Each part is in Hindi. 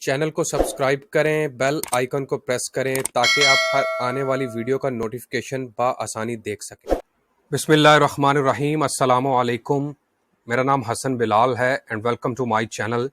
चैनल को सब्सक्राइब करें, बेल आइकन को प्रेस करें ताकि आप हर आने वाली वीडियो का नोटिफिकेशन आसानी देख सकें। बिस्मिल्लाहिर्रहमानिर्रहीम, अस्सलामु अलैकुम। मेरा नाम हसन बिलाल है and welcome to my channel.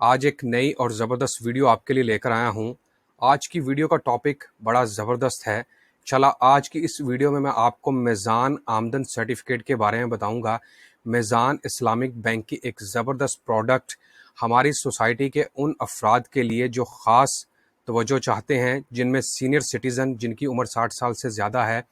आज एक नई और ज़बरदस्त वीडियो आपके लिए लेकर आया हूं। आज की वीडियो का टॉपिक बड़ा ज़बरदस्त है। चला आज की इस वीडियो में मैं आपको मीज़ान आमदन सर्टिफिकेट के बारे में बताऊंगा। मीज़ान इस्लामिक बैंक की एक ज़बरदस्त प्रोडक्ट हमारी सोसाइटी के उन अफराद के लिए जो ख़ास तवज्जो चाहते हैं, जिनमें सीनियर सिटीज़न जिनकी उम्र 60 साल से ज़्यादा है,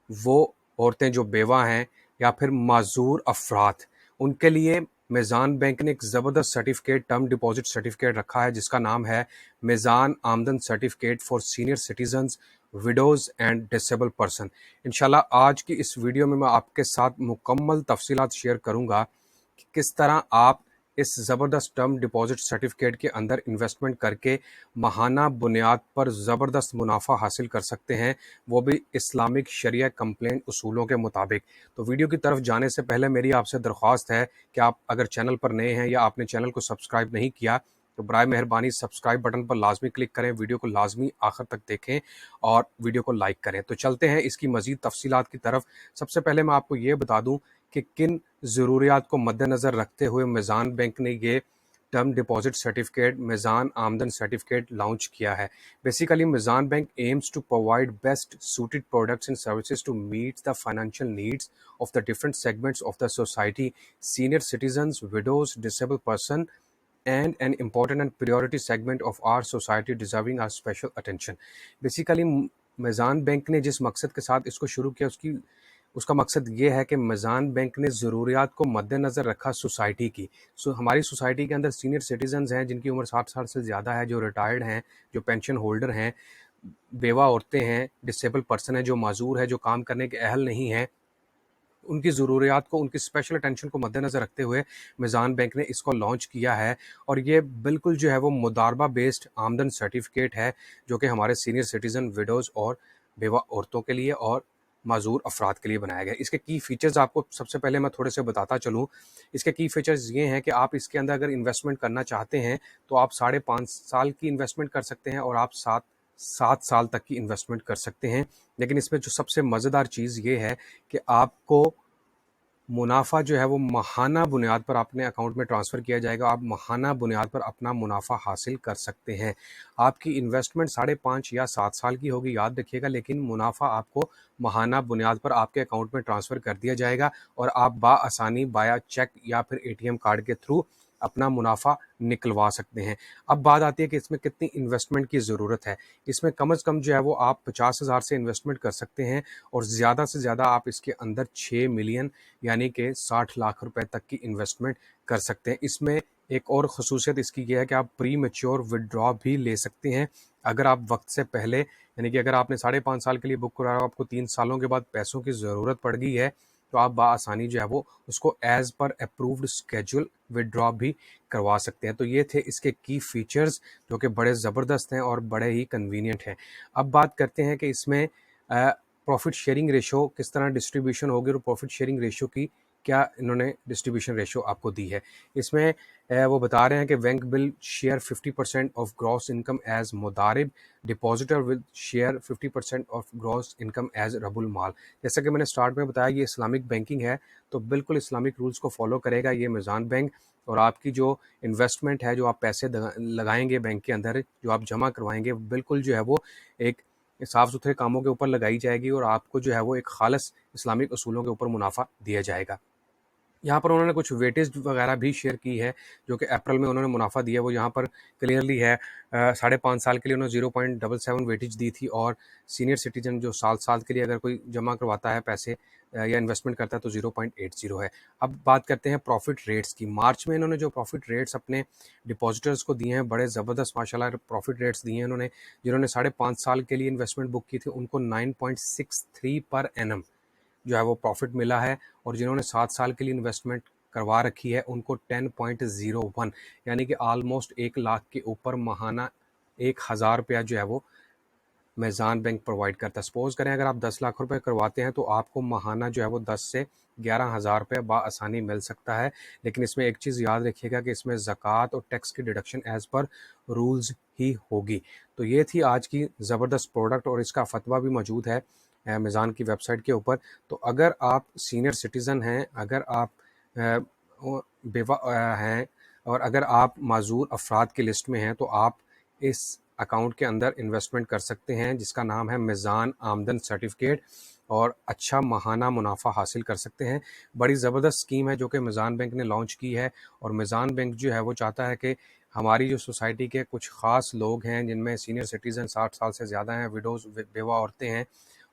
वो औरतें जो बेवा हैं या फिर माजूर अफराद, उनके लिए मीज़ान बैंक ने एक ज़बरदस्त सर्टिफिकेट टर्म डिपॉजिट सर्टिफिकेट रखा है जिसका नाम है मीज़ान आमदन certificate for senior citizens, widows and disable person. इंशाल्लाह आज की इस वीडियो में मैं आपके साथ मुकम्मल तफसीलात शेयर करूंगा कि किस तरह आप इस ज़बरदस्त टर्म डिपॉजिट सर्टिफिकेट के अंदर इन्वेस्टमेंट करके माहाना बुनियाद पर ज़बरदस्त मुनाफा हासिल कर सकते हैं, वो भी इस्लामिक शरिया कंप्लेंट उसूलों के मुताबिक। तो वीडियो की तरफ जाने से पहले मेरी आपसे दरख्वास्त है कि आप अगर चैनल पर नए हैं या आपने चैनल को सब्सक्राइब नहीं किया तो बराए मेहरबानी सब्सक्राइब बटन पर लाजमी क्लिक करें, वीडियो को लाजमी आखिर तक देखें और वीडियो को लाइक करें। तो चलते हैं इसकी मज़ीद तफसीलात की तरफ। सबसे पहले मैं आपको ये बता दूं कि किन ज़रूरियात को मद्देनज़र रखते हुए मीज़ान बैंक ने ये टर्म डिपॉजिट सर्टिफिकेट मीज़ान आमदन सर्टिफिकेट लॉन्च किया है। Basically Meezan bank aims to provide best suited products and services to meet the financial needs of the different segments of the society: senior citizens, widows, disabled person, and an important and priority segment of our society deserving our special attention. Basically Meezan bank ने जिस मकसद के साथ इसको शुरू किया उसका मकसद ये है कि मीज़ान बैंक ने ज़रूरियात को मद्देनज़र रखा सोसाइटी की। हमारी सोसाइटी के अंदर सीनियर सिटीजन्स हैं जिनकी उम्र 60 साल से ज़्यादा है, जो रिटायर्ड हैं, जो पेंशन होल्डर हैं, बेवा औरतें हैं, डिसेबल पर्सन हैं, जो माजूर है, जो काम करने के अहल नहीं हैं, उनकी ज़रूरियात को, उनकी स्पेशल अटेंशन को मद्देनज़र रखते हुए मीज़ान बैंक ने इसको लॉन्च किया है। और ये बिल्कुल जो है वो मुदारबा बेस्ड आमदन सर्टिफिकेट है जो कि हमारे सीनियर सिटीज़न, विडोज़ और बेवा औरतों के लिए और माजूर अफराद के लिए बनाया गया है। इसके की फ़ीचर्स आपको सबसे पहले मैं थोड़े से बताता चलूँ। इसके की फ़ीचर्स ये हैं कि आप इसके अंदर अगर इन्वेस्टमेंट करना चाहते हैं तो आप 5.5 साल की इन्वेस्टमेंट कर सकते हैं और आप 7 साल तक की इन्वेस्टमेंट कर सकते हैं। लेकिन इसमें जो सबसे मज़ेदार चीज़ ये है कि आपको मुनाफा जो है वो माहाना बुनियाद पर अपने अकाउंट में ट्रांसफ़र किया जाएगा। आप माहाना बुनियाद पर अपना मुनाफा हासिल कर सकते हैं। आपकी इन्वेस्टमेंट 5.5 या 7 साल की होगी, याद रखिएगा, लेकिन मुनाफा आपको माहाना बुनियाद पर आपके अकाउंट में ट्रांसफ़र कर दिया जाएगा और आप बाआसानी बाया चेक या फिर एटीएम कार्ड के थ्रू अपना मुनाफा निकलवा सकते हैं। अब बात आती है कि इसमें कितनी इन्वेस्टमेंट की ज़रूरत है। इसमें कम से कम जो है वो आप 50,000 से इन्वेस्टमेंट कर सकते हैं और ज़्यादा से ज़्यादा आप इसके अंदर 6 मिलियन यानी कि 60 लाख रुपए तक की इन्वेस्टमेंट कर सकते हैं। इसमें एक और ख़ुसूसियत इसकी ये है कि आप प्री मैच्योर विड्रॉ भी ले सकते हैं अगर आप वक्त से पहले, यानी कि अगर आपने 5.5 साल के लिए बुक कराया, आपको 3 सालों के बाद पैसों की ज़रूरत पड़ गई है तो आप बाआसानी जो है वो उसको as per approved schedule withdraw भी करवा सकते हैं। तो ये थे इसके की फ़ीचर्स जो कि बड़े ज़बरदस्त हैं और बड़े ही कन्वीनियंट हैं। अब बात करते हैं कि इसमें प्रॉफिट शेयरिंग रेशो किस तरह डिस्ट्रीब्यूशन होगी और प्रॉफिट शेयरिंग रेशो की क्या इन्होंने डिस्ट्रीब्यूशन रेशो आपको दी है। इसमें वो बता रहे हैं कि bank will share 50% of gross income as मुदारिब, depositor will share 50% of gross income as रबुल माल। जैसा कि मैंने स्टार्ट में बताया, ये इस्लामिक बैंकिंग है तो बिल्कुल इस्लामिक रूल्स को फॉलो करेगा ये मीज़ान बैंक। और आपकी जो इन्वेस्टमेंट है, जो आप पैसे लगाएंगे बैंक के अंदर, जो आप जमा करवाएंगे, बिल्कुल जो है वो एक साफ़ सुथरे कामों के ऊपर लगाई जाएगी और आपको जो है वो एक खालिस इस्लामिक उसूलों के ऊपर मुनाफा दिया जाएगा। यहाँ पर उन्होंने कुछ वेटेज वगैरह भी शेयर की है जो कि अप्रैल में उन्होंने मुनाफा दिया, वो यहाँ पर क्लियरली है। 5.5 साल के लिए उन्होंने 0.77 वेटेज दी थी और सीनियर सिटीजन जो 7 साल के लिए अगर कोई जमा करवाता है पैसे या इन्वेस्टमेंट करता है तो 0.80 है। अब बात करते हैं प्रॉफिट रेट्स की। मार्च में इन्होंने जो प्रॉफिट रेट्स अपने डिपॉजिटर्स को दिए हैं, बड़े ज़बरदस्त माशाल्लाह प्रॉफिट रेट्स दिए हैं इन्होंने। जिन्होंने 5.5 साल के लिए इन्वेस्टमेंट बुक की थी उनको 9.63 पर एनम जो है वो प्रॉफिट मिला है और जिन्होंने 7 साल के लिए इन्वेस्टमेंट करवा रखी है उनको 10.01 यानी कि ऑलमोस्ट 1 लाख के ऊपर माहाना 1,000 रुपया जो है वो मेज़ान बैंक प्रोवाइड करता है। सपोज़ करें अगर आप 10 लाख रुपए करवाते हैं तो आपको माहाना जो है वो 10 से 11,000 रुपये बआसानी मिल सकता है। लेकिन इसमें एक चीज़ याद रखिएगा कि इसमें ज़कात और टैक्स की डिडक्शन एज़ पर रूल्स ही होगी। तो ये थी आज की ज़बरदस्त प्रोडक्ट और इसका फतवा भी मौजूद है मेज़ान की वेबसाइट के ऊपर। तो अगर आप सीनियर सिटीज़न हैं, अगर आप बेवा हैं और अगर आप माज़ूर अफराद की लिस्ट में हैं तो आप इस अकाउंट के अंदर इन्वेस्टमेंट कर सकते हैं जिसका नाम है मेज़ान आमदन सर्टिफिकेट और अच्छा माहाना मुनाफा हासिल कर सकते हैं। बड़ी ज़बरदस्त स्कीम है जो कि मेज़ान बैंक ने लॉन्च की है और मेज़ान बैंक जो है वो चाहता है कि हमारी जो सोसाइटी के कुछ ख़ास लोग हैं जिनमें सीनियर सिटीज़न 60 साल से ज़्यादा हैं, विडोज़ बेवा औरतें हैं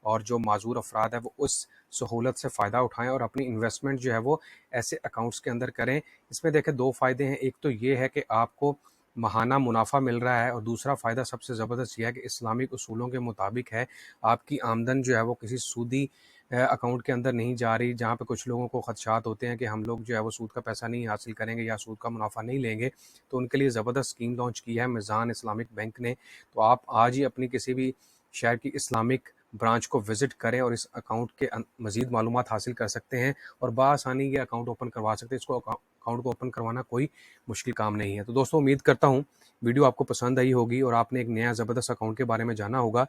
और जो माज़ूर अफराद हैं वो उस सहूलत से फ़ायदा उठाएँ और अपनी इन्वेस्टमेंट जो है वो ऐसे अकाउंट्स के अंदर करें। इसमें देखें 2 फ़ायदे हैं, एक तो ये है कि आपको माहाना मुनाफा मिल रहा है और दूसरा फ़ायदा सबसे ज़बरदस्त ये है कि इस्लामिक उसूलों के मुताबिक है, आपकी आमदन जो है वो किसी सूदी अकाउंट के अंदर नहीं जा रही, जहाँ पे कुछ लोगों को खदशात होते हैं कि हम लोग जो है वो सूद का पैसा नहीं हासिल करेंगे या सूद का मुनाफा नहीं लेंगे। तो उनके लिए ज़बरदस्त स्कीम लॉन्च की है मेज़ान इस्लामिक बैंक ने। तो आप आज ही अपनी किसी भी शहर की इस्लामिक ब्रांच को विज़िट करें और इस अकाउंट के मज़ीद मालूमात हासिल कर सकते हैं और बआसानी ये अकाउंट ओपन करवा सकते हैं। इसको अकाउंट को ओपन करवाना कोई मुश्किल काम नहीं है। तो दोस्तों उम्मीद करता हूँ वीडियो आपको पसंद आई होगी और आपने एक नया ज़बरदस्त अकाउंट के बारे में जाना होगा।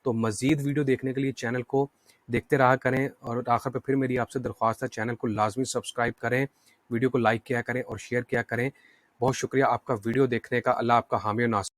तो मज़ीद वीडियो देखने के लिए चैनल को देखते रहा करें और आखिर पे फिर मेरी आपसे दरख्वास्त है, चैनल को लाजमी सब्सक्राइब करें, वीडियो को लाइक किया करें और शेयर किया करें। बहुत शुक्रिया आपका वीडियो देखने का। अल्लाह आपका हामी और नासिर